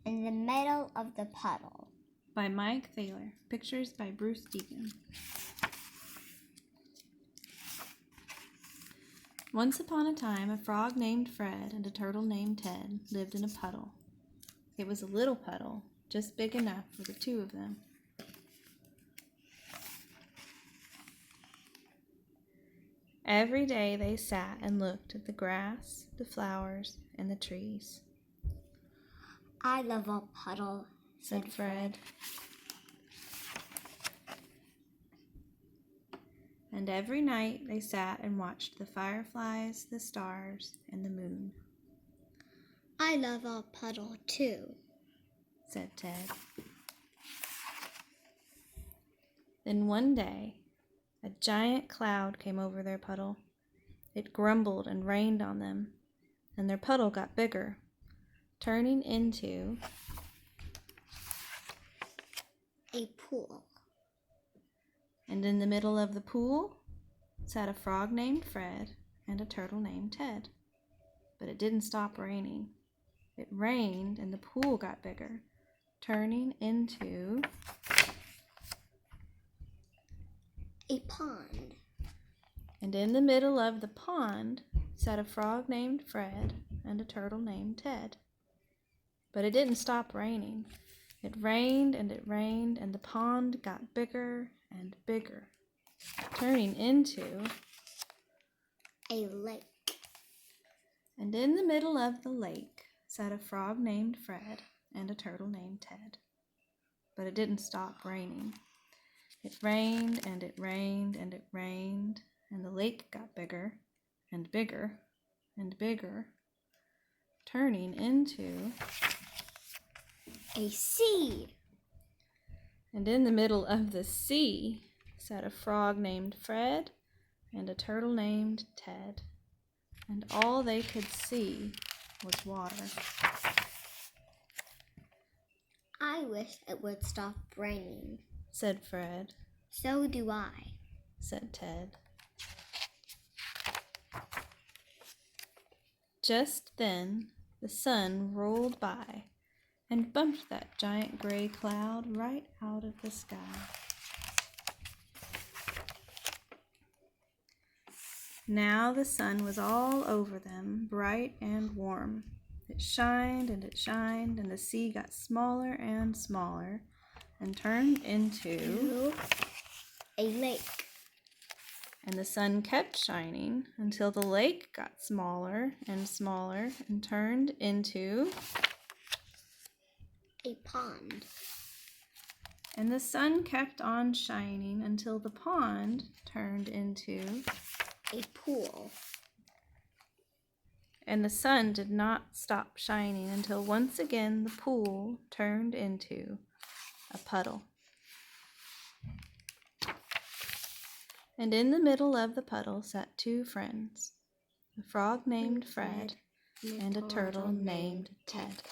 in the middle of the puddle. By Mike Thaler. Pictures by Bruce Deacon. Once upon a time, a frog named Fred and a turtle named Ted lived in a puddle. It was a little puddle, just big enough for the two of them. Every day they sat and looked at the grass, the flowers, and the trees. "I love a puddle," said Fred. And every night they sat and watched the fireflies, the stars, and the moon. "I love a puddle too," said Ted. Then one day, a giant cloud came over their puddle. It grumbled and rained on them, and their puddle got bigger, turning into a pool. And in the middle of the pool sat a frog named Fred and a turtle named Ted. But it didn't stop raining. It rained and the pool got bigger, turning into a pond. And in the middle of the pond sat a frog named Fred and a turtle named Ted. But it didn't stop raining. It rained and it rained, and the pond got bigger and bigger, turning into a lake. And in the middle of the lake sat a frog named Fred and a turtle named Ted. But it didn't stop raining. It rained and it rained and it rained, and the lake got bigger and bigger and bigger, turning into a sea. And in the middle of the sea sat a frog named Fred and a turtle named Ted. And all they could see was water. "I wish it would stop raining," said Fred. "So do I," said Ted. Just then the sun rolled by and bumped that giant gray cloud right out of the sky. Now the sun was all over them, bright and warm. It shined and it shined, and the sea got smaller and smaller and turned into a lake. And the sun kept shining until the lake got smaller and smaller and turned into a pond. And the sun kept on shining until the pond turned into a pool. And the sun did not stop shining until once again the pool turned into a puddle. And in the middle of the puddle sat two friends, a frog named Fred and a turtle named Ted.